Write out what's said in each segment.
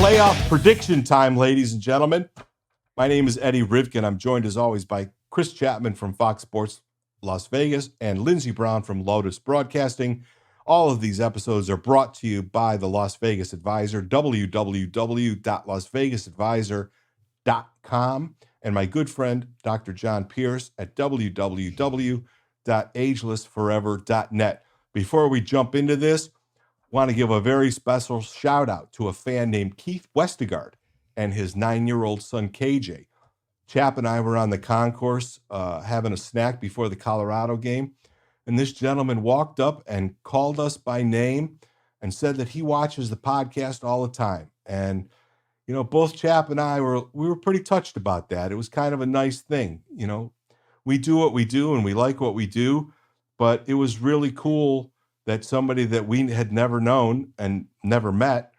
Playoff prediction time, ladies and gentlemen. My name is Eddie Rivkin. I'm joined as always by Chris Chapman from Fox Sports Las Vegas and Lindsey Brown from Lotus Broadcasting. All of these episodes are brought to you by the Las Vegas Advisor, www.lasvegasadvisor.com, and my good friend, Dr. John Pierce at www.agelessforever.net. Before we jump into this, want to give a very special shout out to a fan named Keith Westergaard and his 9-year-old son, KJ. Chap and I were on the concourse having a snack before the Colorado game, and this gentleman walked up and called us by name and said that he watches the podcast all the time. And, you know, both Chap and I were pretty touched about that. It was kind of a nice thing. You know, we do what we do and we like what we do, but it was really cool that somebody that we had never known and never met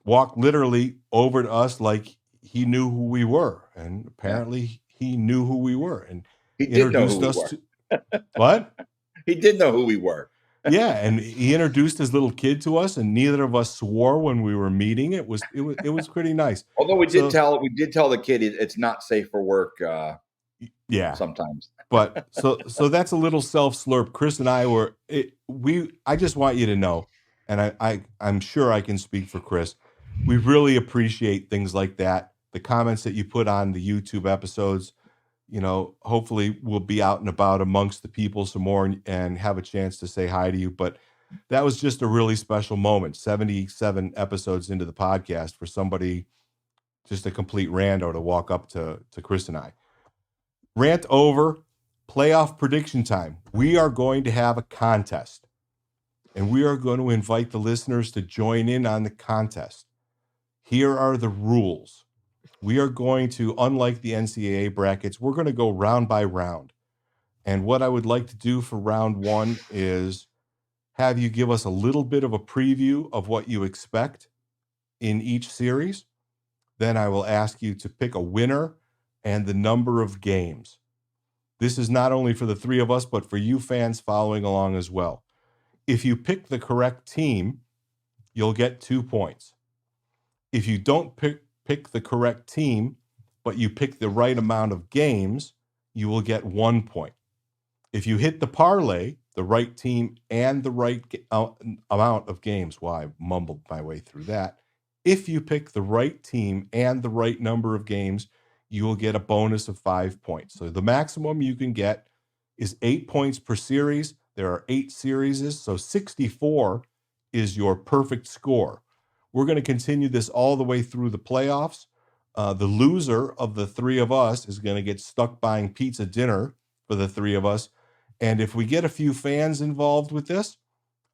walked literally over to us like he knew who we were. And apparently he knew who we were. And he introduced us to what? He did know who we were. Yeah, and he introduced his little kid to us, and neither of us swore when we were meeting. It was pretty nice. Although we did tell the kid it's not safe for work. Yeah, sometimes. But so that's a little self-slurp. Chris and I I just want you to know, and I'm sure I can speak for Chris, we really appreciate things like that. The comments that you put on the YouTube episodes, you know, hopefully we'll be out and about amongst the people some more and have a chance to say hi to you. But that was just a really special moment. 77 episodes into the podcast for somebody, just a complete rando, to walk up to Chris and I. Rant over. Playoff prediction time. We are going to have a contest, and we are going to invite the listeners to join in on the contest. Here are the rules. We are going to, unlike the NCAA brackets, we're going to go round by round. And what I would like to do for round one is have you give us a little bit of a preview of what you expect in each series. Then I will ask you to pick a winner and the number of games. This is not only for the three of us, but for you fans following along as well. If you pick the correct team, you'll get 2 points. If you don't pick the correct team, but you pick the right amount of games, you will get 1 point. If you hit the parlay, the right team and the right amount of games, well, I mumbled my way through that. If you pick the right team and the right number of games, you will get a bonus of 5 points. So the maximum you can get is 8 points per series. There are 8 series, so 64 is your perfect score. We're going to continue this all the way through the playoffs. The loser of the three of us is going to get stuck buying pizza dinner for the three of us. And if we get a few fans involved with this,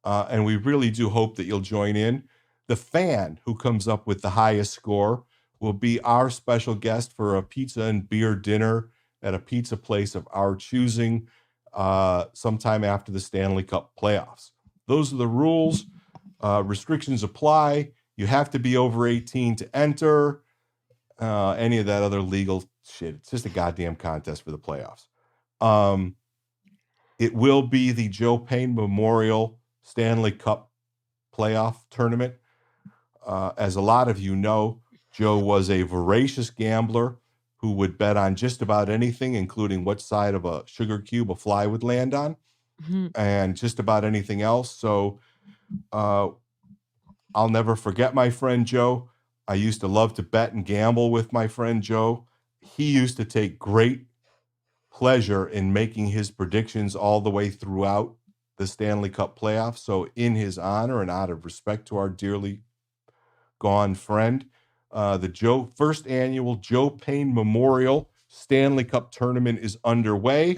and we really do hope that you'll join in, the fan who comes up with the highest score will be our special guest for a pizza and beer dinner at a pizza place of our choosing sometime after the Stanley Cup playoffs. Those are the rules. Restrictions apply. You have to be over 18 to enter. Any of that other legal shit. It's just a goddamn contest for the playoffs. It will be the Joe Pane Memorial Stanley Cup playoff tournament. As a lot of you know, Joe was a voracious gambler who would bet on just about anything, including what side of a sugar cube a fly would land on, and just about anything else. So I'll never forget my friend Joe. I used to love to bet and gamble with my friend Joe. He used to take great pleasure in making his predictions all the way throughout the Stanley Cup playoffs. So in his honor and out of respect to our dearly gone friend, the first annual Joe Pane Memorial Stanley Cup tournament is underway.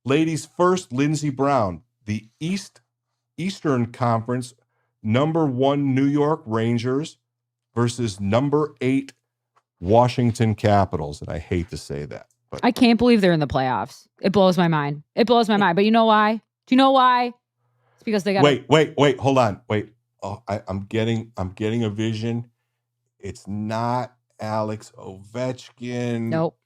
Ladies first, Lindsey Brown, the Eastern Conference number 1 New York Rangers versus number 8 Washington Capitals. And I hate to say that, but I can't believe they're in the playoffs. It blows my mind. But you know why? Do you know why? It's because they got wait, hold on. Wait. Oh, I'm getting a vision. It's not Alex Ovechkin. Nope.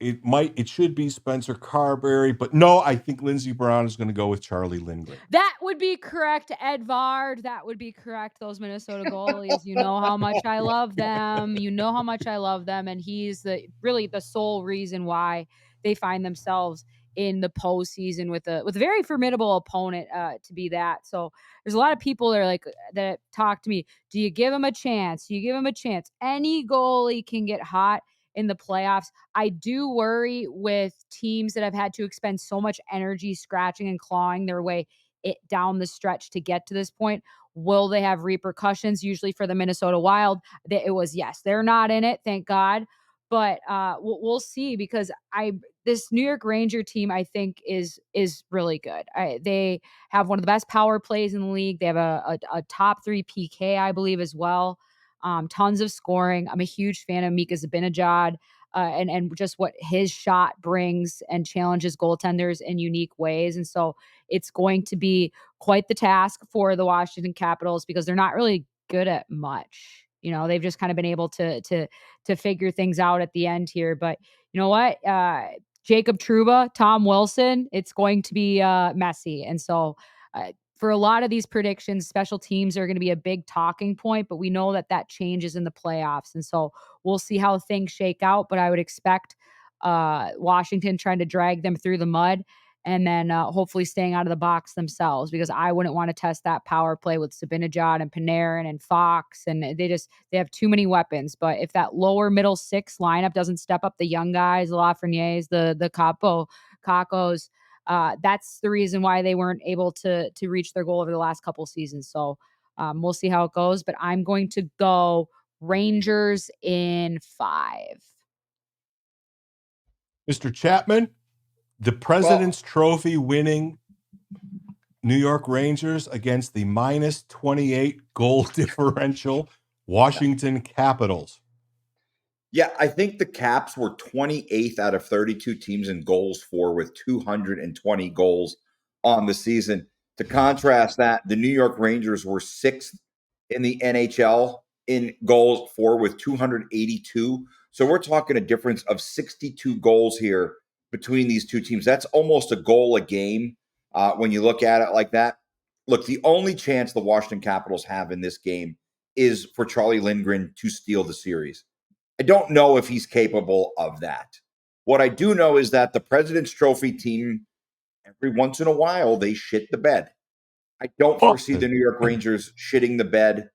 It should be Spencer Carberry, but no, I think Lindsey Brown is going to go with Charlie Lindgren. That would be correct, Edvard. That would be correct. Those Minnesota goalies, you know how much I love them. You know how much I love them, and he's really the sole reason why they find themselves in the postseason with a very formidable opponent to be that. So there's a lot of people that are like that talk to me. Do you give him a chance? Do you give him a chance? Any goalie can get hot in the playoffs. I do worry with teams that have had to expend so much energy scratching and clawing their way down the stretch to get to this point. Will they have repercussions? Usually for the Minnesota Wild, it was yes. They're not in it, thank God. But we'll see, because this New York Ranger team, I think, is really good. They have one of the best power plays in the league. They have a top 3 PK, I believe, as well. Tons of scoring. I'm a huge fan of Mika Zibanejad. And just what his shot brings and challenges goaltenders in unique ways. And so it's going to be quite the task for the Washington Capitals, because they're not really good at much. They've just kind of been able to figure things out at the end here. But you know what? Jacob Trouba, Tom Wilson, it's going to be messy. And so for a lot of these predictions, special teams are going to be a big talking point, but we know that changes in the playoffs. And so we'll see how things shake out, but I would expect Washington trying to drag them through the mud, and then hopefully staying out of the box themselves, because I wouldn't want to test that power play with Zibanejad and Panarin and Fox, and they have too many weapons. But if that lower middle 6 lineup doesn't step up, the young guys, the Lafrenières, the Kakos, that's the reason why they weren't able to reach their goal over the last couple seasons. So we'll see how it goes, but I'm going to go Rangers in 5. Mr. Chapman, the President's Trophy winning New York Rangers against the minus 28 goal differential Washington Capitals. Yeah, I think the Caps were 28th out of 32 teams in goals for, with 220 goals on the season. To contrast that, the New York Rangers were 6th in the NHL in goals for, with 282. So we're talking a difference of 62 goals here between these two teams. That's almost a goal a game when you look at it like that. Look, the only chance the Washington Capitals have in this game is for Charlie Lindgren to steal the series. I don't know if he's capable of that. What I do know is that the President's Trophy team, every once in a while, they shit the bed. I don't foresee the New York Rangers shitting the bed.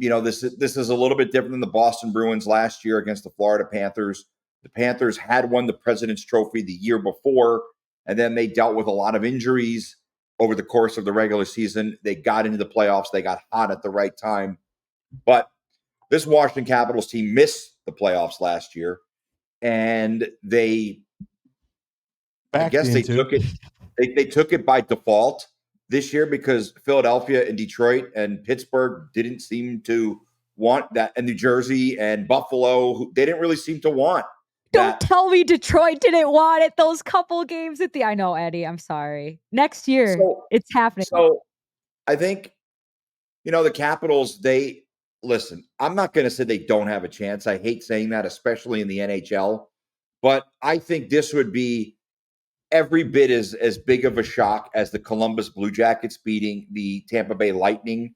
This is a little bit different than the Boston Bruins last year against the Florida Panthers. The Panthers had won the President's Trophy the year before, and then they dealt with a lot of injuries over the course of the regular season. They got into the playoffs. They got hot at the right time. But this Washington Capitals team missed the playoffs last year, and they took it. They took it by default this year, because Philadelphia and Detroit and Pittsburgh didn't seem to want that, and New Jersey and Buffalo, they didn't really seem to want. Don't tell me Detroit didn't want it those couple games at I know, Eddie. I'm sorry. Next year, it's happening. So I think, the Capitals, listen, I'm not going to say they don't have a chance. I hate saying that, especially in the NHL. But I think this would be every bit as big of a shock as the Columbus Blue Jackets beating the Tampa Bay Lightning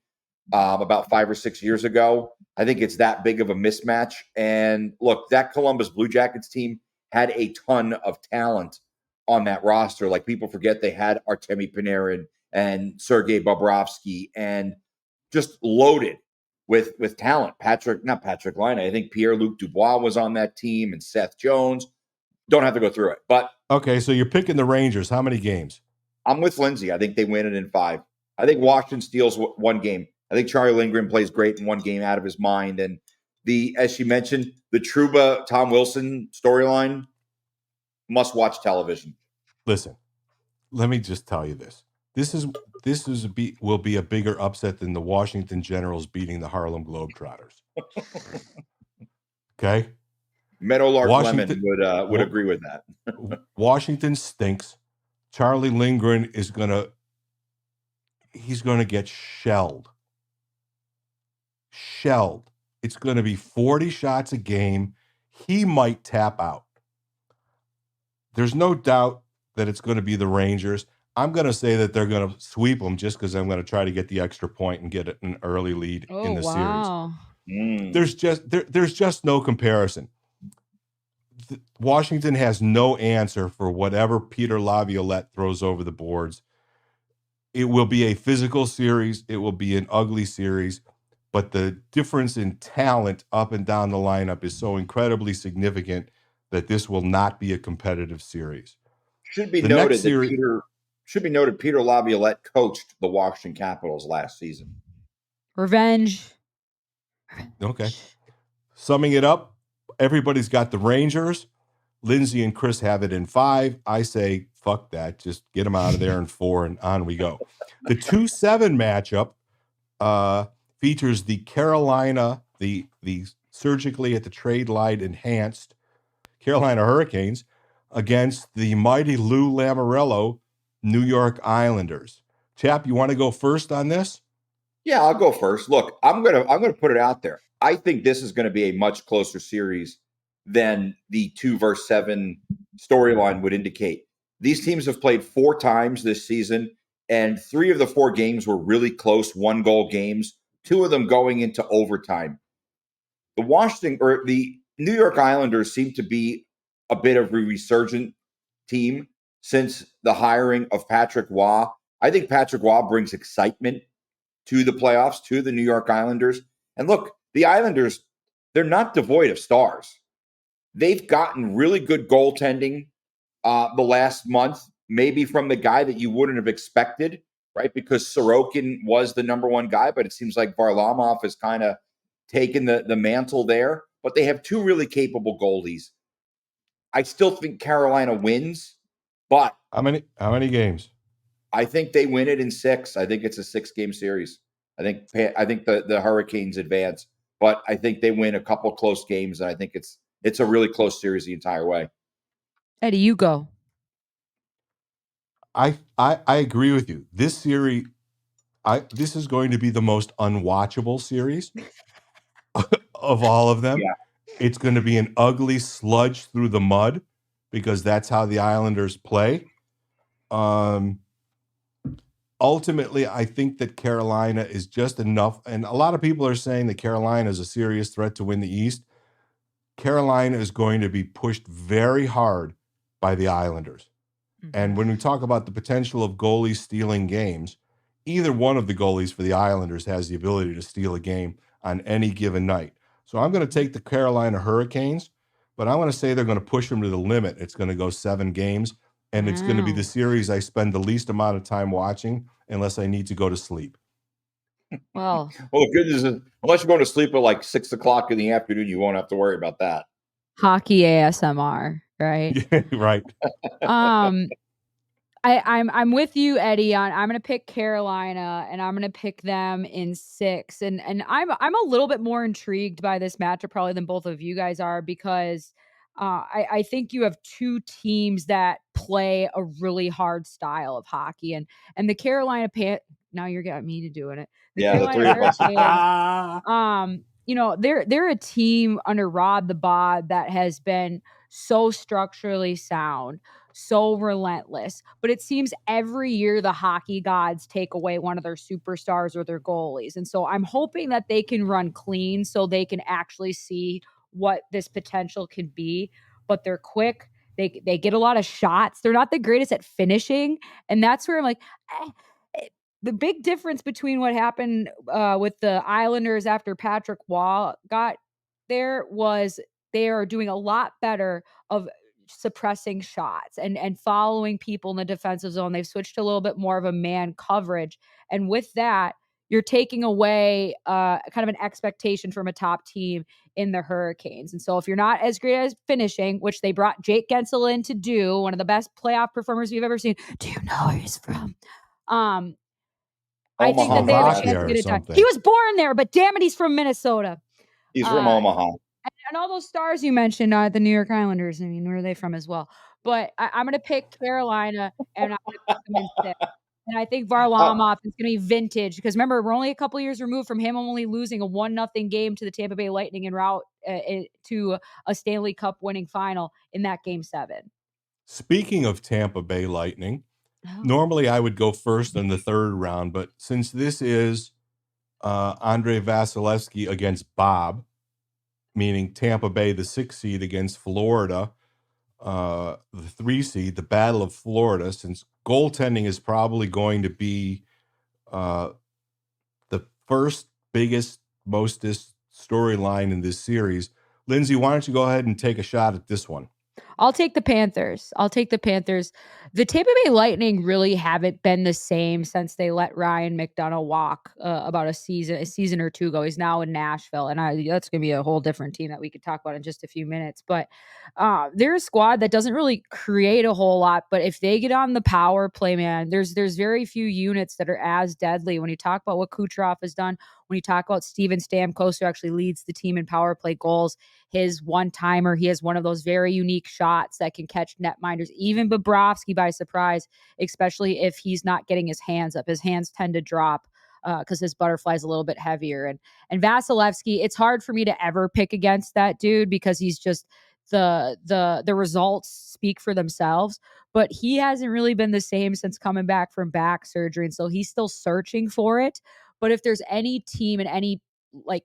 about 5 or 6 years ago. I think it's that big of a mismatch. And look, that Columbus Blue Jackets team had a ton of talent on that roster. Like, people forget they had Artemi Panarin and Sergei Bobrovsky, and just loaded with talent. Not Patrick Laine. I think Pierre-Luc Dubois was on that team, and Seth Jones. Don't have to go through it. But okay, so you're picking the Rangers. How many games? I'm with Lindsay. I think they win it in 5. I think Washington steals one game. I think Charlie Lindgren plays great in one game out of his mind. And as she mentioned, the Trouba Tom Wilson storyline, must-watch television. Listen, let me just tell you this. Will be a bigger upset than the Washington Generals beating the Harlem Globetrotters. Okay? Meadowlark Lemon would agree with that. Washington stinks. Charlie Lindgren he's gonna get shelled. It's gonna be 40 shots a game. He might tap out. there's no doubt that it's going to be the Rangers. I'm going to say that they're going to sweep them just because I'm going to try to get the extra point and get an early lead Oh, in the series. wow. There's just no comparison. Washington has no answer for whatever Peter Laviolette throws over the boards. It will be a physical series. It will be an ugly series. But the difference in talent up and down the lineup is so incredibly significant that this will not be a competitive series. Should be The noted next that series- Peter Laviolette coached the Washington Capitals last season. Revenge. Okay. Summing it up, everybody's got the Rangers. Lindsay and Chris have it in 5. I say, fuck that. Just get them out of there in 4, and on we go. The 2-7 matchup features the Carolina, the surgically at the trade line enhanced Carolina Hurricanes against the mighty Lou Lamoriello New York Islanders. Chap, you want to go first on this? Yeah, I'll go first. Look, I'm gonna put it out there. I think this is going to be a much closer series than the 2-7 storyline would indicate. These teams have played 4 times this season, and 3 of the 4 games were really close 1-goal games. 2 of them going into overtime. The New York Islanders seem to be a bit of a resurgent team since the hiring of Patrick Waugh. I think Patrick Waugh brings excitement to the playoffs, to the New York Islanders. And look, the Islanders, they're not devoid of stars. They've gotten really good goaltending the last month, maybe from the guy that you wouldn't have expected, right? Because Sorokin was the number 1 guy, but it seems like Varlamov has kind of taken the mantle there. But they have 2 really capable goalies. I still think Carolina wins, but How many games? I think they win it in 6. I think it's a 6-game series. I think the Hurricanes advance, but I think they win a couple close games, and I think it's a really close series the entire way. Eddie, you go. I agree with you. This series, this is going to be the most unwatchable series of all of them. Yeah. It's going to be an ugly sludge through the mud because that's how the Islanders play. Ultimately, I think that Carolina is just enough, and a lot of people are saying that Carolina is a serious threat to win the East. Carolina is going to be pushed very hard by the Islanders. And when we talk about the potential of goalies stealing games, either one of the goalies for the Islanders has the ability to steal a game on any given night. So I'm going to take the Carolina Hurricanes, but I'm going to say they're going to push them to the limit. It's going to go 7 games, and it's going to be the series I spend the least amount of time watching unless I need to go to sleep. Well, the good news is, unless you're going to sleep at like 6 o'clock in the afternoon, you won't have to worry about that. hockey ASMR, right? Yeah, right. I'm with you, Eddie. I'm gonna pick Carolina, and I'm gonna pick them in 6. And I'm a little bit more intrigued by this matchup probably than both of you guys are because I think you have 2 teams that play a really hard style of hockey, and the Carolina now you're getting me to doing it. The 3 of us. They're a team under Rod the Bod that has been so structurally sound, so relentless. But it seems every year the hockey gods take away one of their superstars or their goalies. And so I'm hoping that they can run clean so they can actually see what this potential can be. But they're quick. They get a lot of shots. They're not the greatest at finishing. And that's where I'm like, the big difference between what happened with the Islanders after Patrick Waugh got there was they are doing a lot better of suppressing shots and following people in the defensive zone. They've switched to a little bit more of a man coverage. And with that, you're taking away kind of an expectation from a top team in the Hurricanes. And so if you're not as great as finishing, which they brought Jake Gensel in to do, one of the best playoff performers we've ever seen. Do you know where he's from? I think that they have a chance to get it done. He was born there, but damn it, he's from Minnesota. He's from Omaha. And all those stars you mentioned, the New York Islanders, I mean, where are they from as well? But I'm going to pick Carolina, and I'm going to pick them in 6. And I think Varlamov is going to be vintage because remember, we're only a couple years removed from him only losing a 1-0 game to the Tampa Bay Lightning en route to a Stanley Cup winning final in that Game 7. Speaking of Tampa Bay Lightning, Oh. normally I would go first in the third round, but since this is Andrei Vasilevsky against Bob, meaning Tampa Bay, the 6th seed, against Florida, the 3 seed, the Battle of Florida, since goaltending is probably going to be the first, biggest, mostest storyline in this series. Lindsay, why don't you go ahead and take a shot at this one? I'll take the Panthers. The Tampa Bay Lightning really haven't been the same since they let Ryan McDonough walk about a season or two ago. He's now in Nashville, and that's going to be a whole different team that we could talk about in just a few minutes. But they're a squad that doesn't really create a whole lot. But if they get on the power play, man, there's very few units that are as deadly. When you talk about what Kucherov has done, when you talk about Steven Stamkos, who actually leads the team in power play goals, his one-timer, he has one of those very unique shots that can catch netminders, even Bobrovsky by surprise, especially if he's not getting his hands up. His hands tend to drop because his butterfly is a little bit heavier. And Vasilevsky, it's hard for me to ever pick against that dude because he's just the results speak for themselves. But he hasn't really been the same since coming back from back surgery, and so he's still searching for it. But if there's any team and any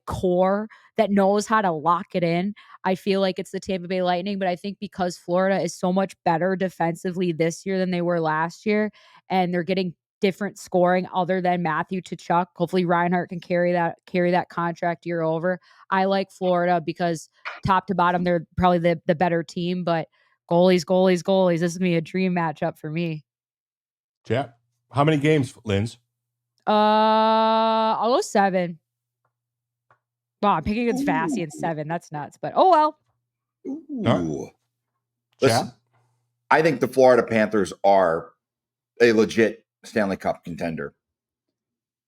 core that knows how to lock it in, I feel like it's the Tampa Bay Lightning. But I think because Florida is so much better defensively this year than they were last year, and they're getting different scoring other than Matthew Tkachuk. Hopefully Reinhart can carry that contract year over. I like Florida because top to bottom, they're probably the better team, but goalies. This is gonna be a dream matchup for me. Chat. How many games, Linz? I'll go 7. Wow, I'm picking against Vassy in 7. That's nuts. But oh well. Ooh. Chat. Listen, I think the Florida Panthers are a legit Stanley Cup contender.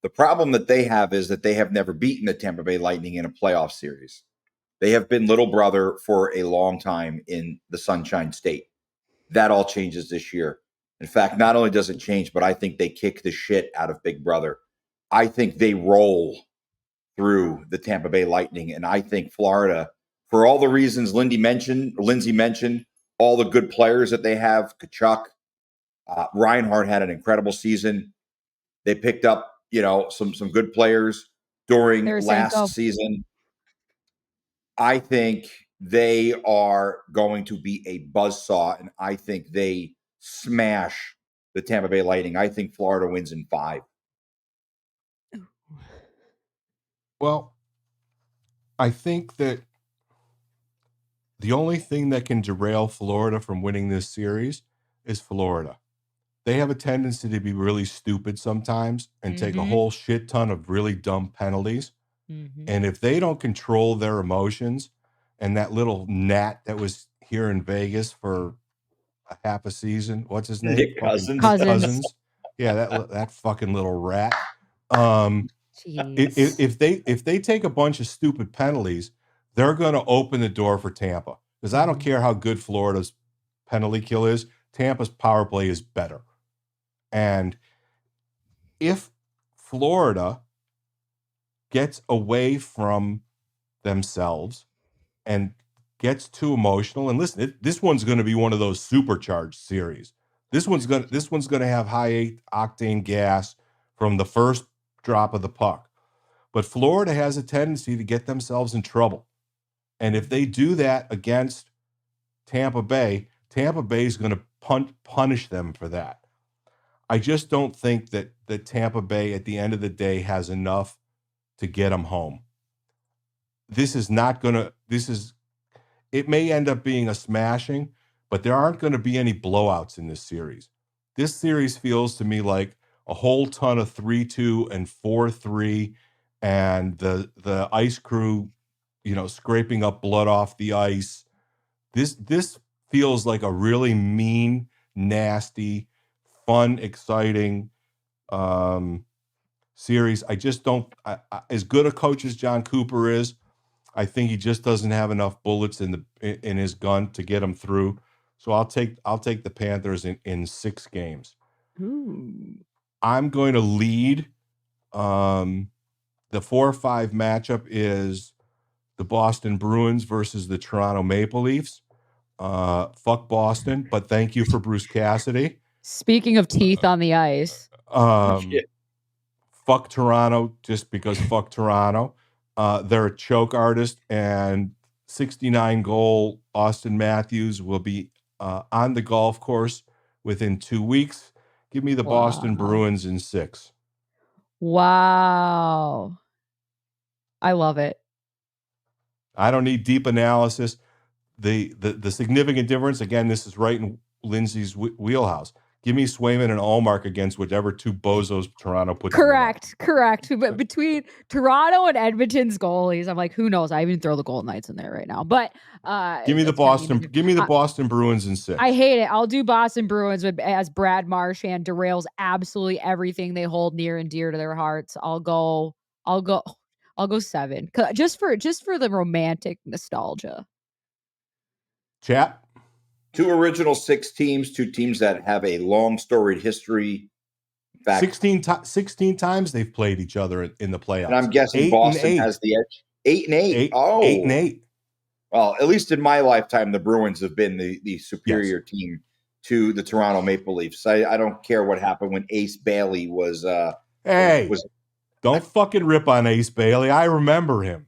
The problem that they have is that they have never beaten the Tampa Bay Lightning in a playoff series. They have been little brother for a long time in the Sunshine State. That all changes this year. In fact, not only does it change, but I think they kick the shit out of Big Brother. I think they roll through the Tampa Bay Lightning, and I think Florida, for all the reasons Lindsay mentioned, all the good players that they have, Tkachuk, Reinhart had an incredible season. They picked up, some good players during last season. I think they are going to be a buzzsaw, and I think they smash the Tampa Bay Lightning. I think Florida wins in 5. Well, I think that the only thing that can derail Florida from winning this series is Florida. They have a tendency to be really stupid sometimes and take a whole shit ton of really dumb penalties. And if they don't control their emotions, and that little gnat that was here in Vegas for a half a season, what's his name? Nick Cousins. Cousins. Yeah, that fucking little rat. If they take a bunch of stupid penalties, they're going to open the door for Tampa. Because I don't care how good Florida's penalty kill is, Tampa's power play is better. And if Florida gets away from themselves and gets too emotional, and listen, this one's going to be one of those supercharged series. This one's going to have high octane gas from the first drop of the puck. But Florida has a tendency to get themselves in trouble. And if they do that against Tampa Bay is going to punish them for that. I just don't think that Tampa Bay at the end of the day has enough to get them home. It may end up being a smashing, but there aren't going to be any blowouts in this series. This series feels to me like a whole ton of 3-2 and 4-3, and the ice crew, scraping up blood off the ice. This feels like a really mean, nasty, fun, exciting series. I just don't. As good a coach as John Cooper is, I think he just doesn't have enough bullets in his gun to get him through. So I'll take the Panthers in 6 games. Ooh. I'm going to lead. The 4-5 matchup is the Boston Bruins versus the Toronto Maple Leafs. Fuck Boston, but thank you for Bruce Cassidy. Speaking of teeth on the ice. Fuck Toronto, just because fuck Toronto. They're a choke artist, and 69-goal Austin Matthews will be on the golf course within 2 weeks. Give me the Boston Bruins in 6. Wow. I love it. I don't need deep analysis. The significant difference, again, this is right in Lindsay's wheelhouse. Give me Swayman and Allmark against whichever two bozos Toronto puts. Correct. But between Toronto and Edmonton's goalies, I'm like, who knows? I even throw the Golden Knights in there right now. But give me the Boston Bruins in 6. I hate it. I'll do Boston Bruins as Brad Marchand derails absolutely everything they hold near and dear to their hearts. I'll go 7. Just for the romantic nostalgia. Chat. 2 original 6 teams, 2 teams that have a long storied history. In fact, 16 times they've played each other in the playoffs. And I'm guessing Boston has the edge. 8-8. 8-8. Well, at least in my lifetime, the Bruins have been the superior team to the Toronto Maple Leafs. I don't care what happened when Ace Bailey was. Don't fucking rip on Ace Bailey. I remember him.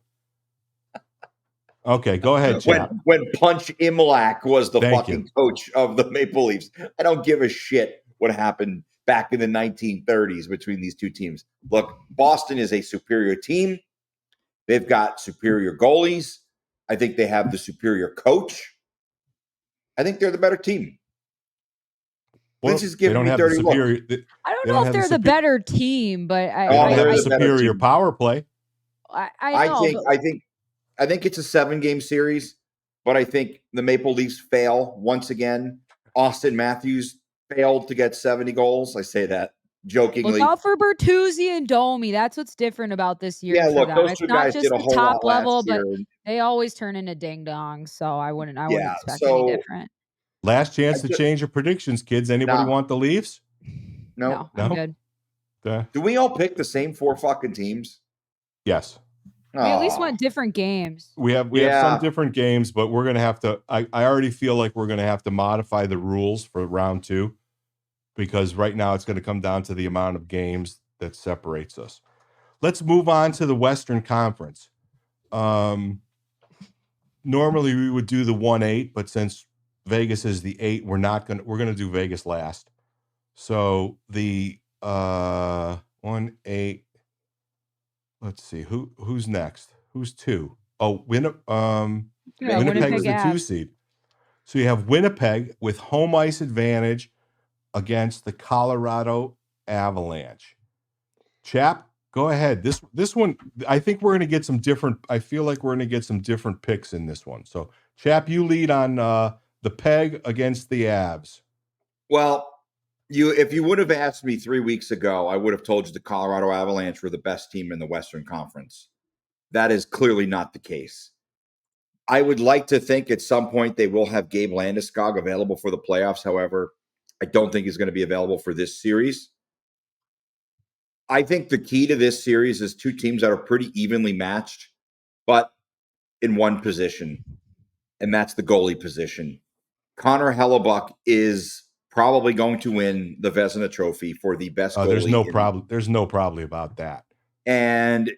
Okay, go ahead, Chap. When Punch Imlach was the coach of the Maple Leafs. I don't give a shit what happened back in the 1930s between these 2 teams. Look, Boston is a superior team. They've got superior goalies. I think they have the superior coach. I think they're the better team. Well, this is giving me dirty look. I don't know if they're the better team, but they're the superior power play. I know. I think it's a 7-game series, but I think the Maple Leafs fail once again. Austin Matthews failed to get 70 goals. I say that jokingly. Look out for Bertuzzi and Domi. That's what's different about this year. Yeah, look, those it's two not guys just did a the whole top lot level, last but year. they always turn into ding dongs. So I wouldn't expect any different. Last chance to change your predictions, kids. Anybody want the Leafs? No, I'm good. Do we all pick the same 4 fucking teams? Yes. We at least went different games. We have some different games, but we're gonna have to. I already feel like we're gonna have to modify the rules for round 2, because right now it's going to come down to the amount of games that separates us. Let's move on to the Western Conference. Normally we would do the 1-8, but since Vegas is the 8, we're going to do Vegas last. So the 1-8. Let's see who's next. Who's 2? Oh, Winnipeg is the 2 seed. So you have Winnipeg with home ice advantage against the Colorado Avalanche. Chap, go ahead. This one, I think we're going to get some different. I feel like we're going to get some different picks in this one. So, Chap, you lead on the Peg against the Avs. Well, if you would have asked me 3 weeks ago, I would have told you the Colorado Avalanche were the best team in the Western Conference. That is clearly not the case. I would like to think at some point they will have Gabe Landeskog available for the playoffs. However, I don't think he's going to be available for this series. I think the key to this series is 2 teams that are pretty evenly matched, but in one position, and that's the goalie position. Connor Hellebuck is probably going to win the Vezina Trophy for the best goalie. There's no problem. There's no problem about that. And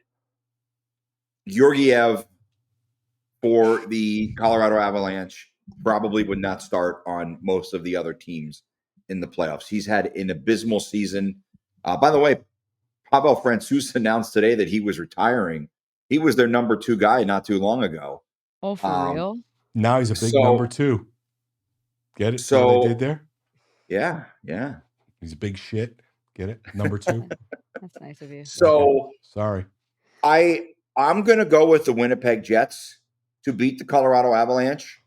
Georgiev for the Colorado Avalanche probably would not start on most of the other teams in the playoffs. He's had an abysmal season. By the way, Pavel Francouz announced today that he was retiring. He was their number 2 guy not too long ago. Oh, for real? Now he's a big number 2. Get it? So what they did there? Yeah. He's a big shit. Get it? Number 2. That's nice of you. So okay. Sorry. I'm going to go with the Winnipeg Jets to beat the Colorado Avalanche,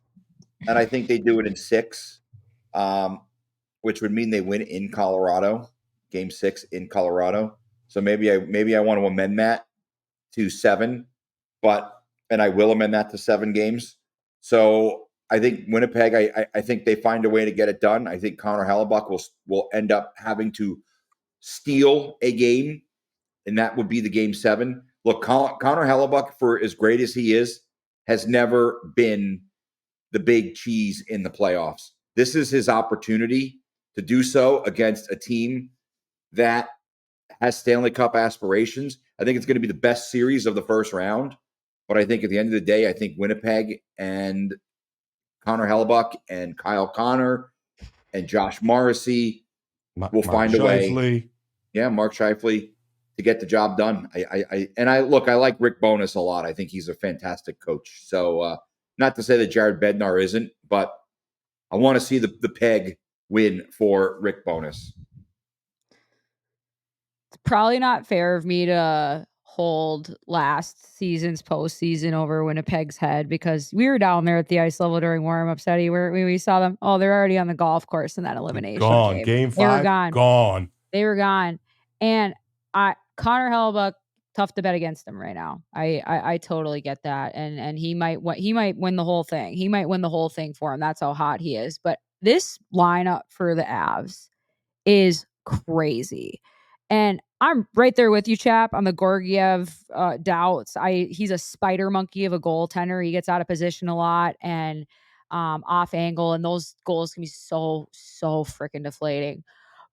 and I think they do it in 6, which would mean they win in Colorado, Game 6 in Colorado. So maybe I want to amend that to 7, and I will amend that to 7 games. So I think Winnipeg, I think they find a way to get it done. I think Connor Hellebuck will end up having to steal a game, and that would be the Game 7. Look, Connor Hellebuck, for as great as he is, has never been the big cheese in the playoffs. This is his opportunity to do so against a team that has Stanley Cup aspirations. I think it's going to be the best series of the first round. But I think at the end of the day, I think Winnipeg and Connor Hellebuck and Kyle Connor and Josh Morrissey will find a way. Yeah, Mark Scheifele, to get the job done. I like Rick Bowness a lot. I think he's a fantastic coach. So not to say that Jared Bednar isn't, but I want to see the peg win for Rick Bowness. It's probably not fair of me to hold last season's postseason over Winnipeg's head, because we were down there at the ice level during warm-ups, Eddie, where we saw them. Oh, they're already on the golf course in that elimination game. Game 5, they were gone. Gone. They were gone. And Connor Hellebuck, tough to bet against him right now. I totally get that. And he might win the whole thing. He might win the whole thing for him. That's how hot he is. But this lineup for the Avs is crazy. And I'm right there with you, chap, on the Georgiev doubts. He's a spider monkey of a goaltender. He gets out of position a lot and off angle, and those goals can be so freaking deflating.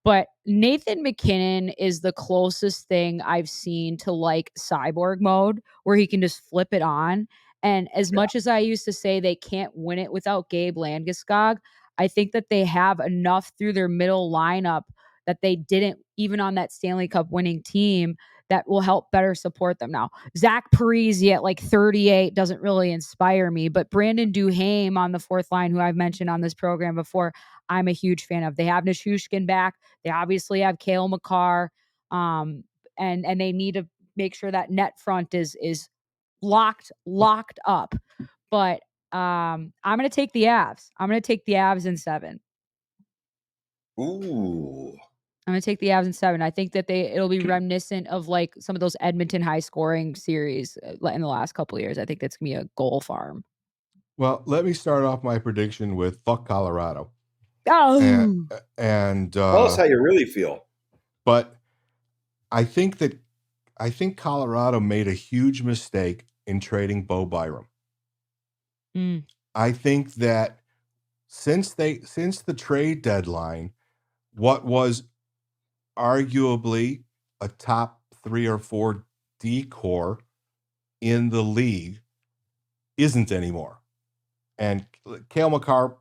But Nathan McKinnon is the closest thing I've seen to like cyborg mode, where he can just flip it on. And as much as I used to say they can't win it without Gabe Landeskog, I think that they have enough through their middle lineup that they didn't, even on that Stanley Cup winning team, that will help better support them. Now, Zach Parise at like 38 doesn't really inspire me, but Brandon Duhaime on the fourth line, who I've mentioned on this program before, I'm a huge fan of. They have Nichushkin back. They obviously have Cale Makar, and they need to make sure that net front is locked up. But I'm going to take the Avs. I'm going to take the Avs in 7. Ooh. I'm going to take the Avs in 7. I think that it'll be reminiscent of like some of those Edmonton high scoring series in the last couple of years. I think that's going to be a goal farm. Well, let me start off my prediction with fuck Colorado. Oh. And tell us how you really feel. But I think Colorado made a huge mistake in trading Bo Byram. I think that since the trade deadline, what was arguably a top 3 or 4 D core in the league isn't anymore. And Cale Makar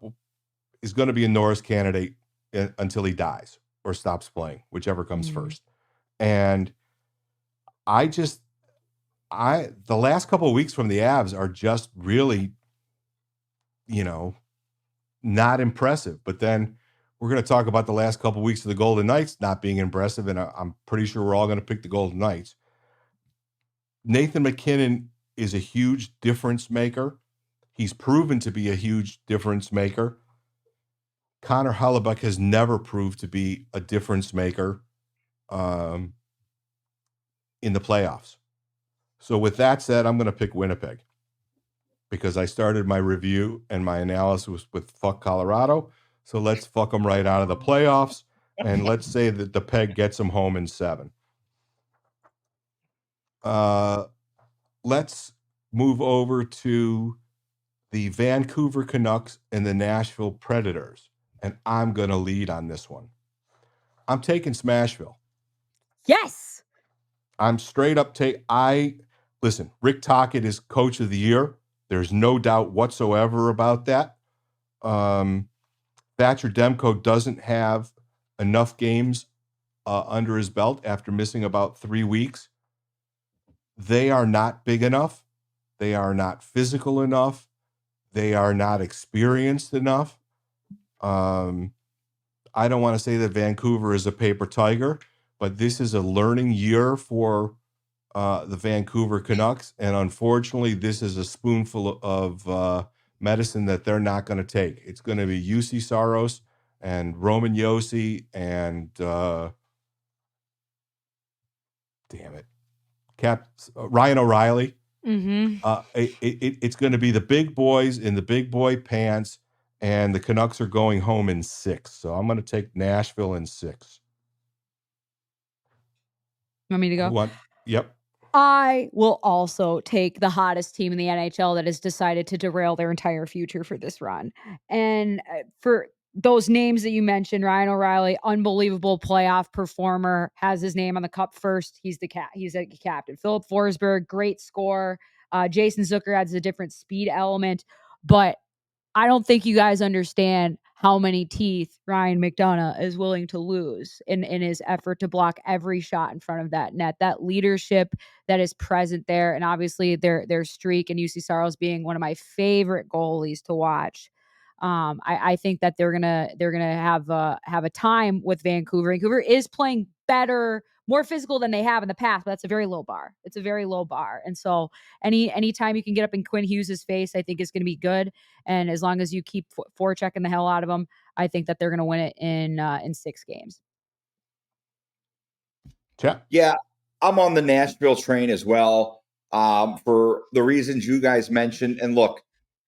is going to be a Norris candidate until he dies or stops playing, whichever comes first. And the last couple of weeks from the Avs are just really, not impressive. But then we're going to talk about the last couple of weeks of the Golden Knights not being impressive, and I'm pretty sure we're all going to pick the Golden Knights. Nathan McKinnon is a huge difference maker. He's proven to be a huge difference maker. Connor Hellebuck has never proved to be a difference maker in the playoffs. So with that said, I'm going to pick Winnipeg because I started my review and my analysis with fuck Colorado. So let's fuck them right out of the playoffs, and let's say that the peg gets them home in 7. Let's move over to the Vancouver Canucks and the Nashville Predators, and I'm going to lead on this one. I'm taking Smashville. Yes. I'm straight up listen, Rick Tocchet is coach of the year. There's no doubt whatsoever about that. Thatcher Demko doesn't have enough games under his belt after missing about 3 weeks. They are not big enough. They are not physical enough. They are not experienced enough. I don't want to say that Vancouver is a paper tiger, but this is a learning year for the Vancouver Canucks. And unfortunately, this is a spoonful of medicine that they're not going to take. It's going to be UC Saros and Roman Josi and Ryan O'Reilly. It's going to be the big boys in the big boy pants, and the Canucks are going home in 6. So I'm going to take Nashville in 6. Want me to go? Yep. I will also take the hottest team in the NHL that has decided to derail their entire future for this run. And for those names that you mentioned, Ryan O'Reilly, unbelievable playoff performer, has his name on the cup first. He's a captain. Philip Forsberg, great score. Jason Zucker adds a different speed element, but I don't think you guys understand how many teeth Ryan McDonough is willing to lose in his effort to block every shot in front of that net. That leadership that is present there, and obviously their streak and UC Saros being one of my favorite goalies to watch. I think that they're gonna have a time with Vancouver. Vancouver is playing better, more physical than they have in the past, but that's a very low bar. It's a very low bar, and so anytime you can get up in Quinn Hughes's face, I think is going to be good. And as long as you keep forechecking the hell out of them, I think that they're going to win it in 6 games. Yeah, I'm on the Nashville train as well, for the reasons you guys mentioned. And look,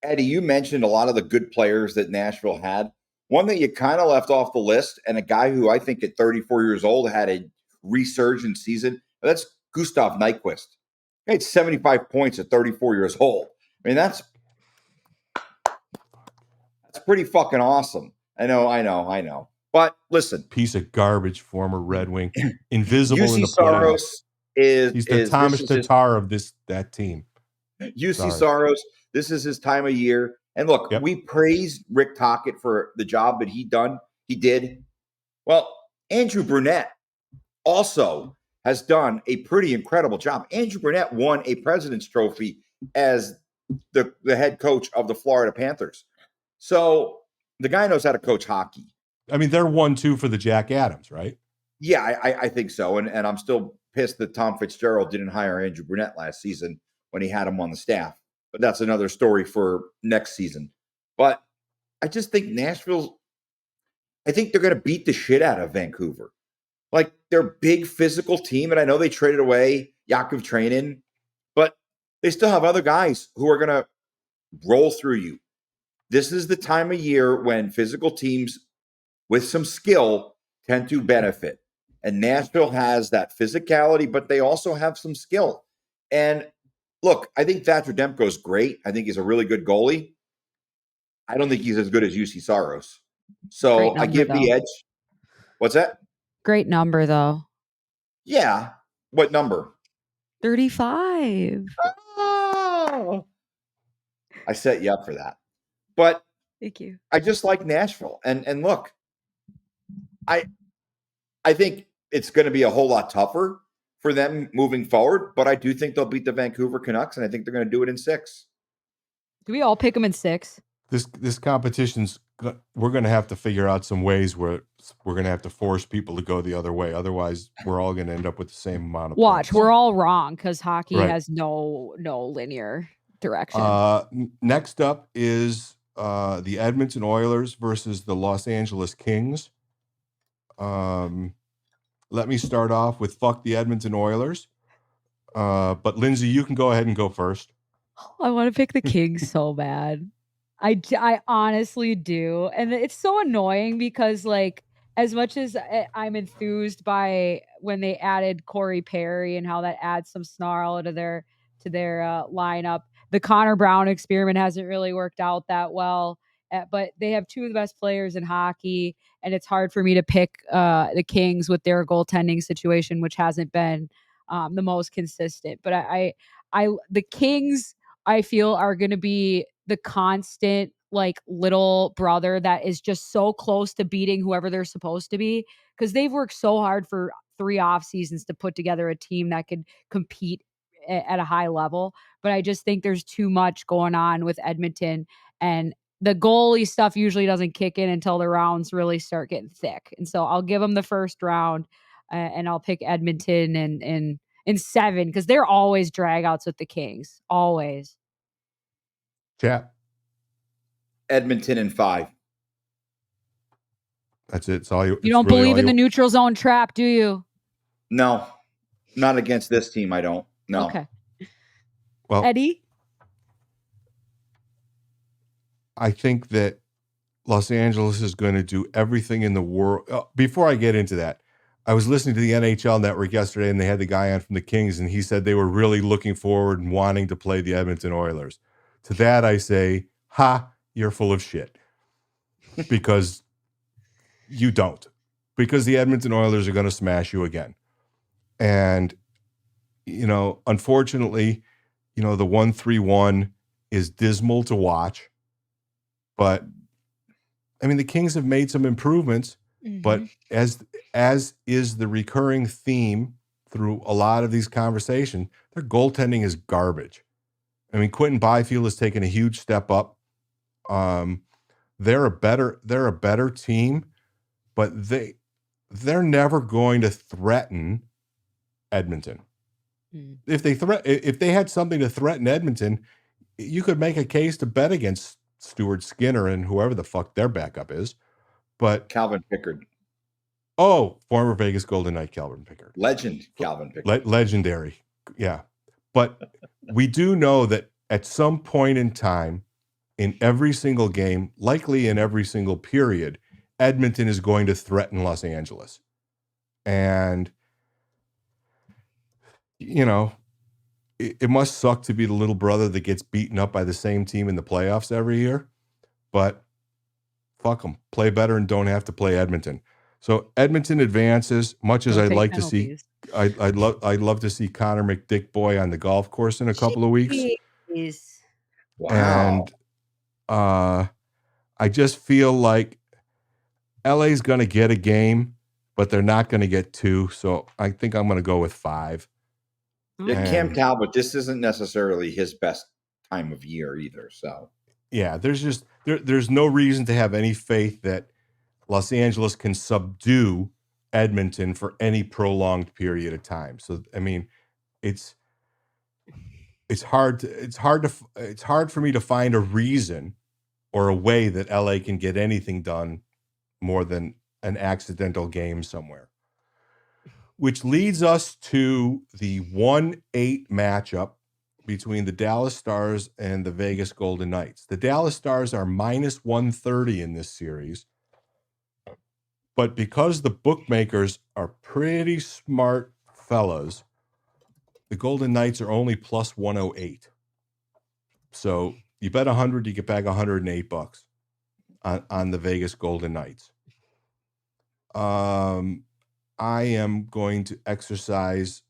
Eddie, you mentioned a lot of the good players that Nashville had. One that you kind of left off the list, and a guy who I think at 34 years old had a resurgent season, that's Gustav Nyquist. He had 75 points at 34 years old. I mean, that's pretty fucking awesome. I know. But listen, Piece of garbage, former Red Wing, invisible in UC the playoffs. Saros he's the Thomas Tatar of that team. UC Saros, this is his time of year. And look, we praised Rick Tocchet for the job that he did. Well, Andrew Brunette also has done a pretty incredible job. Andrew Brunette won a President's Trophy as the head coach of the Florida Panthers. So the guy knows how to coach hockey. I mean, they're 1-2 for the Jack Adams, right? Yeah, I think so. And I'm still pissed that Tom Fitzgerald didn't hire Andrew Brunette last season when he had him on the staff. But that's another story for next season. But I just think I think they're going to beat the shit out of Vancouver. Like, they're a big physical team, and I know they traded away Yakov Trenin, but they still have other guys who are going to roll through you. This is the time of year when physical teams with some skill tend to benefit. And Nashville has that physicality, but they also have some skill. And look, I think Thatcher Demko is great. I think he's a really good goalie. I don't think he's as good as UC Saros. So I give the edge. What's that? Great number, though. Yeah. What number? 35. Oh. I set you up for that. But thank you. I just like Nashville. And look, I think it's going to be a whole lot tougher for them moving forward, but I do think they'll beat the Vancouver Canucks, and I think they're going to do it in 6. Do we all pick them in 6? This competition's, we're going to have to figure out some ways where we're going to have to force people to go the other way. Otherwise, we're all going to end up with the same amount of Watch, points. we're all wrong because hockey has no linear direction. Next up is the Edmonton Oilers versus the Los Angeles Kings. Let me start off with fuck the Edmonton Oilers. But Lindsay, you can go ahead and go first. I want to pick the Kings so bad. I honestly do. And it's so annoying because, like, as much as I'm enthused by when they added Corey Perry and how that adds some snarl to their lineup, the Connor Brown experiment hasn't really worked out that well. But they have 2 of the best players in hockey, and it's hard for me to pick the Kings with their goaltending situation, which hasn't been the most consistent. But the Kings, I feel, are going to be the constant, like, little brother that is just so close to beating whoever they're supposed to be, because they've worked so hard for 3 off seasons to put together a team that could compete at a high level. But I just think there's too much going on with Edmonton, and the goalie stuff usually doesn't kick in until the rounds really start getting thick. And so I'll give them the first round, and I'll pick Edmonton in 7, because they're always dragouts with the Kings. Always. Chat. Edmonton in 5. That's it. It's all you. You don't really believe in the neutral zone trap, do you? No, not against this team. I don't. No. Okay. Well, Eddie? I think that Los Angeles is going to do everything in the world. Before I get into that, I was listening to the NHL Network yesterday, and they had the guy on from the Kings, and he said they were really looking forward and wanting to play the Edmonton Oilers. To that, I say, ha, you're full of shit. Because you don't. Because the Edmonton Oilers are going to smash you again. And, unfortunately, the 1-3-1 is dismal to watch. But, the Kings have made some improvements. Mm-hmm. But as is the recurring theme through a lot of these conversations, their goaltending is garbage. Quentin Byfield has taken a huge step up. They're a better team, but they're never going to threaten Edmonton. Mm. If they had something to threaten Edmonton, you could make a case to bet against Stuart Skinner and whoever the fuck their backup is. But Calvin Pickard. Oh, former Vegas Golden Knight Calvin Pickard. Legend Calvin Pickard. Legendary. Yeah. But we do know that at some point in time, in every single game, likely in every single period, Edmonton is going to threaten Los Angeles. And, it must suck to be the little brother that gets beaten up by the same team in the playoffs every year. But fuck them. Play better and don't have to play Edmonton. So Edmonton advances, much as I'd like penalties. To see. I'd love to see Connor McDickboy on the golf course in a couple of weeks. Wow. And I just feel like LA's going to get a game, but they're not going to get 2. So I think I'm going to go with 5. Yeah, Cam Talbot, this isn't necessarily his best time of year either. So yeah, there's no reason to have any faith that Los Angeles can subdue Edmonton for any prolonged period of time. So it's hard for me to find a reason or a way that LA can get anything done more than an accidental game somewhere. Which leads us to the 1-8 matchup between the Dallas Stars and the Vegas Golden Knights. The Dallas Stars are minus 130 in this series. But because the bookmakers are pretty smart fellas, the Golden Knights are only plus 108. So you bet 100, you get back $108 on the Vegas Golden Knights. I am going to exercise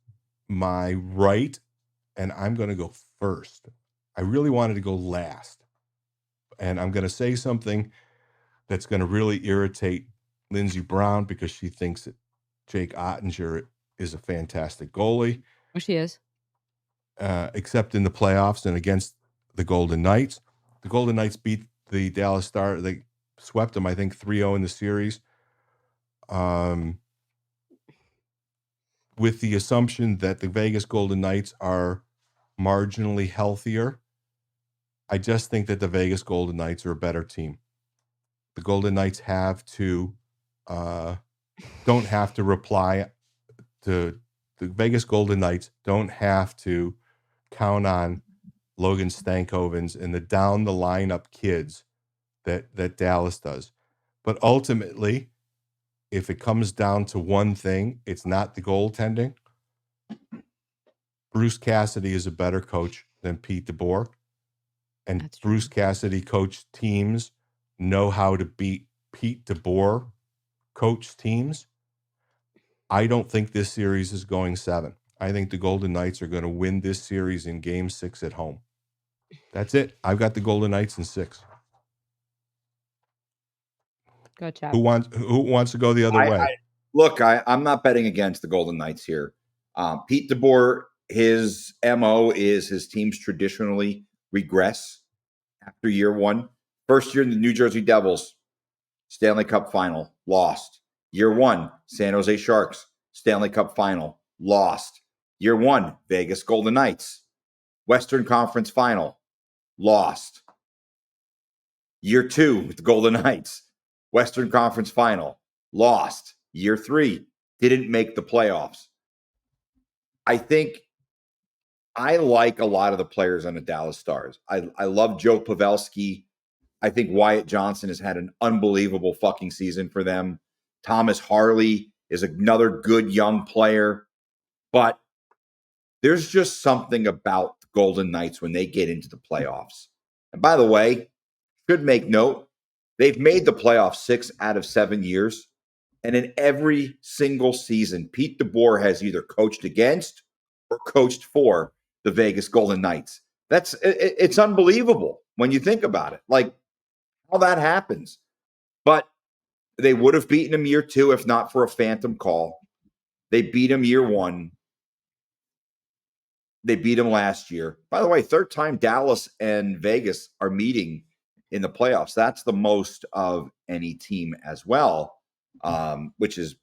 my right, and I'm going to go first. I really wanted to go last. And I'm going to say something that's going to really irritate Lindsey Brown because she thinks that Jake Ottinger is a fantastic goalie. Oh, she is. Except in the playoffs and against the Golden Knights. The Golden Knights beat the Dallas Stars. They swept them, I think, 3-0 in the series. With the assumption that the Vegas Golden Knights are marginally healthier, I just think that the Vegas Golden Knights are a better team. The Golden Knights don't have to reply to the Vegas Golden Knights don't have to count on Logan Stankovens and the down the lineup kids that Dallas does. But ultimately, if it comes down to one thing, it's not the goaltending. Bruce Cassidy is a better coach than Pete DeBoer. And That's true. Bruce Cassidy coached teams know how to beat Pete DeBoer coach teams. I don't think this series is going 7. I think the Golden Knights are going to win this series in Game 6 at home. That's it. I've got the Golden Knights in 6. Good job. Who wants to go the other way? I'm not betting against the Golden Knights here. Pete DeBoer, his MO is his teams traditionally regress after year 1. First year in the New Jersey Devils, Stanley Cup final, lost. Year 1, San Jose Sharks, Stanley Cup final, lost. Year 1, Vegas Golden Knights, Western Conference final, lost. Year 2, with the Golden Knights, Western Conference final, lost. Year 3, didn't make the playoffs. I think I like a lot of the players on the Dallas Stars. I love Joe Pavelski. I think Wyatt Johnson has had an unbelievable fucking season for them. Thomas Harley is another good young player. But there's just something about the Golden Knights when they get into the playoffs. And by the way, should make note, they've made the playoffs 6 out of 7 years. And in every single season, Pete DeBoer has either coached against or coached for the Vegas Golden Knights. It's unbelievable when you think about it, like how that happens. But they would have beaten him year 2 if not for a phantom call. They beat him year 1. They beat him last year. By the way, third time Dallas and Vegas are meeting in the playoffs. That's the most of any team as well, which is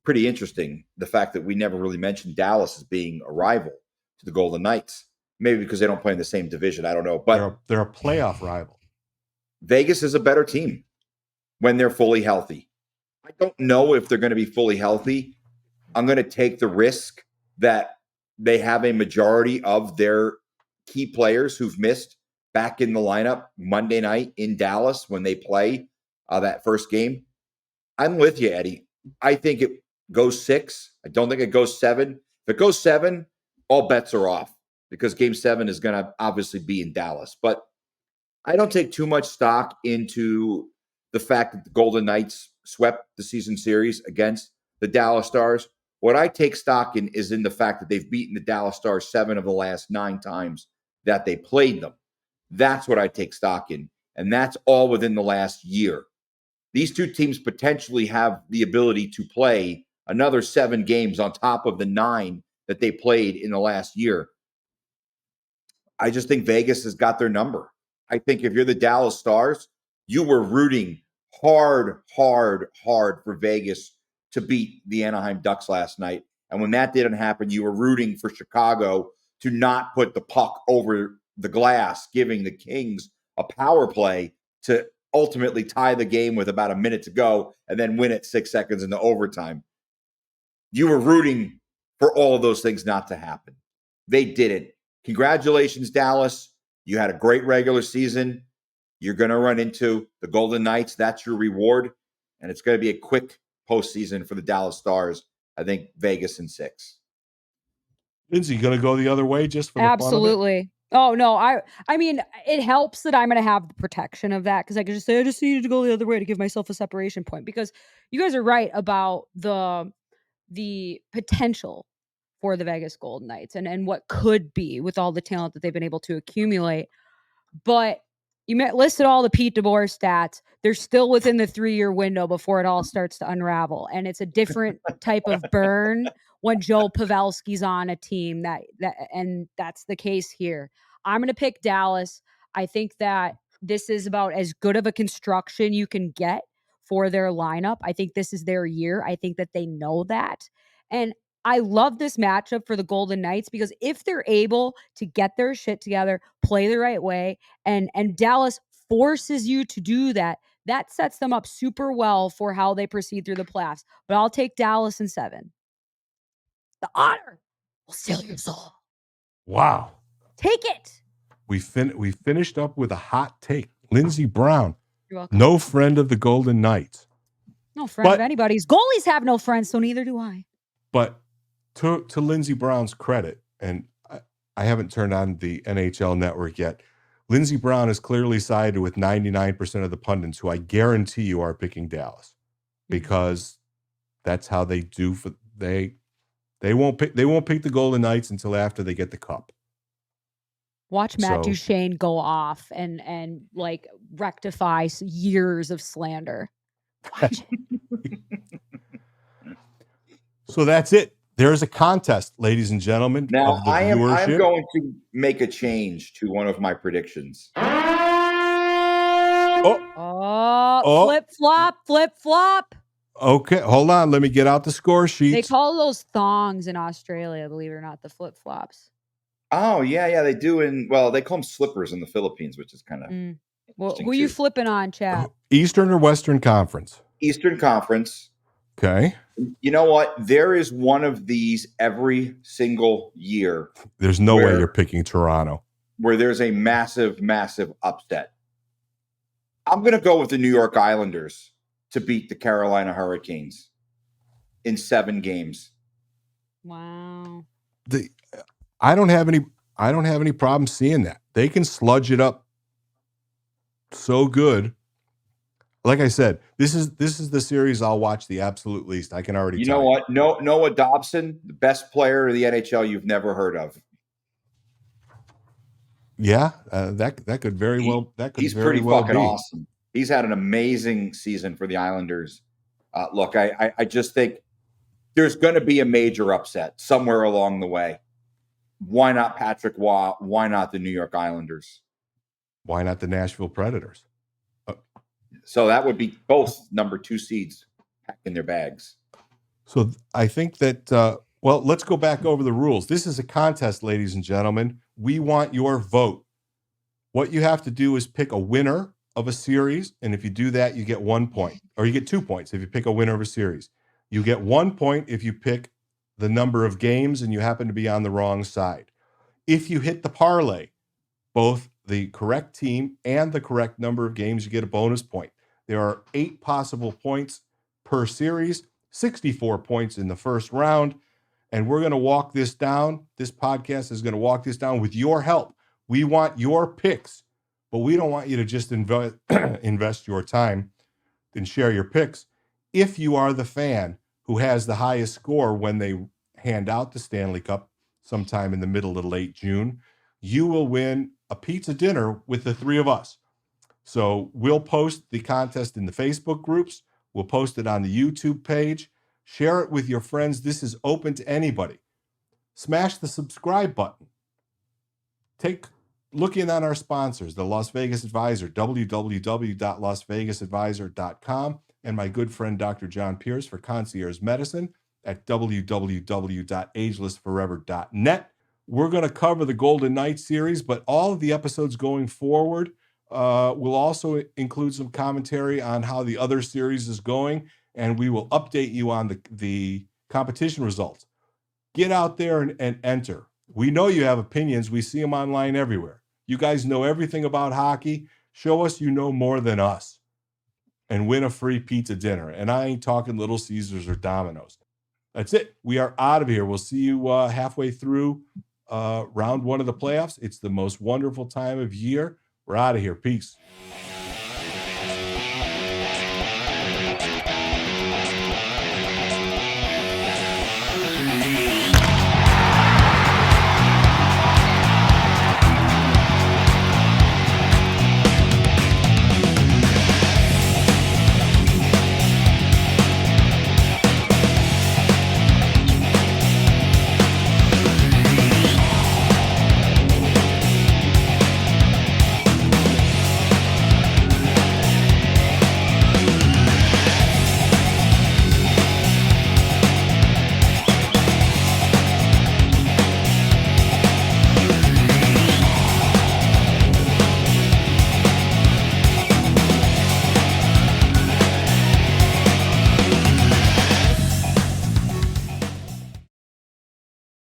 pretty interesting. The fact that we never really mentioned Dallas as being a rival to the Golden Knights. Maybe because they don't play in the same division. I don't know. But they're a playoff rival. Vegas is a better team when they're fully healthy. I don't know if they're going to be fully healthy. I'm going to take the risk that they have a majority of their key players who've missed back in the lineup Monday night in Dallas when they play that first game. I'm with you, Eddie. I think it goes 6. I don't think it goes 7. If it goes 7, all bets are off because game 7 is going to obviously be in Dallas. But I don't take too much stock into the fact that the Golden Knights swept the season series against the Dallas Stars. What I take stock in is in the fact that they've beaten the Dallas Stars 7 of the last 9 times that they played them. That's what I take stock in. And that's all within the last year. These two teams potentially have the ability to play another 7 games on top of the 9 that they played in the last year. I just think Vegas has got their number. I think if you're the Dallas Stars, you were rooting hard for Vegas to beat the Anaheim Ducks last night. And when that didn't happen, you were rooting for Chicago to not put the puck over the glass, giving the Kings a power play to ultimately tie the game with about a minute to go and then win it 6 seconds into overtime. You were rooting for all of those things not to happen. They didn't. Congratulations, Dallas. You had a great regular season. You're going to run into the Golden Knights. That's your reward. And it's going to be a quick postseason for the Dallas Stars. I think Vegas in 6. Lindsay, you going to go the other way just for the fun of it? Absolutely. Oh no, I mean, it helps that I'm going to have the protection of that because I can just say I just needed to go the other way to give myself a separation point because you guys are right about the potential for the Vegas Golden Knights and what could be with all the talent that they've been able to accumulate. But you listed all the Pete DeBoer stats. They're still within the 3-year window before it all starts to unravel. And it's a different type of burn when Joe Pavelski's on a team and that's the case here. I'm going to pick Dallas. I think that this is about as good of a construction you can get for their lineup. I think this is their year. I think that they know that. And I love this matchup for the Golden Knights because if they're able to get their shit together, play the right way, and Dallas forces you to do that, that sets them up super well for how they proceed through the playoffs. But I'll take Dallas in 7. The honor will steal your soul. Wow. Take it. We finished up with a hot take. Lindsey Brown, You're welcome. no friend of the Golden Knights. No friend of anybody's. Goalies have no friends, so neither do I. But to Lindsey Brown's credit, and I haven't turned on the NHL network yet, Lindsey Brown is clearly sided with 99% of the pundits who I guarantee you are picking Dallas because that's how they do. They won't pick the Golden Knights until after they get the cup. Watch Matt Duchene go off and like rectify years of slander. Watch it. So that's it. There's a contest, ladies and gentlemen. Now, of the I'm viewership. going to make a change to one of my predictions. Flip flop. Okay, hold on. Let me get out the score sheet. They call those thongs in Australia, believe it or not, the flip flops. Oh, yeah, they do. They call them slippers in the Philippines, which is kind of Well, who are you flipping on, chat? Eastern or Western Conference? Eastern Conference. Okay. You know what? There is one of these every single year. There's no way you're picking Toronto. Where there's a massive, massive upset. I'm going to go with the New York Islanders to beat the Carolina Hurricanes. in 7 games. Wow. I don't have any problem seeing that. They can sludge it up so good. Like I said, this is the series I'll watch the absolute least. I can already You tell know what? Noah Dobson, the best player of the NHL you've never heard of. Yeah, that could very well He's very pretty well fucking be. awesome. He's had an amazing season for the Islanders. Look, I just think there's going to be a major upset somewhere along the way. Why not Patrick Waugh? Why not the New York Islanders? Why not the Nashville Predators? So that would be both number 2 seeds packed in their bags. So I think that, well, let's go back over the rules. This is a contest, ladies and gentlemen. We want your vote. What you have to do is pick a winner of a series. And if you do that, you get 1 point, or you get 2 points if you pick a winner of a series. You get 1 point if you pick the number of games and you happen to be on the wrong side. If you hit the parlay, both the correct team and the correct number of games, you get a bonus point. There are 8 possible points per series, 64 points in the first round. And we're going to walk this down. This podcast is going to walk this down with your help. We want your picks, but we don't want you to just invest your time and share your picks. If you are the fan who has the highest score when they hand out the Stanley Cup sometime in the middle to late June, you will win a pizza dinner with the 3 of us. So we'll post the contest in the Facebook groups. We'll post it on the YouTube page. Share it with your friends. This is open to anybody. Smash the subscribe button. Look in on our sponsors, the Las Vegas Advisor, www.lasvegasadvisor.com, and my good friend Dr. John Pierce for Concierge Medicine at www.agelessforever.net. We're going to cover the Golden Knights series, but all of the episodes going forward will also include some commentary on how the other series is going, and we will update you on the competition results. Get out there and enter. We know you have opinions. We see them online everywhere. You guys know everything about hockey. Show us you know more than us and win a free pizza dinner. And I ain't talking Little Caesars or Domino's. That's it. We are out of here. We'll see you halfway through round 1 of the playoffs. It's the most wonderful time of year. We're out of here. Peace.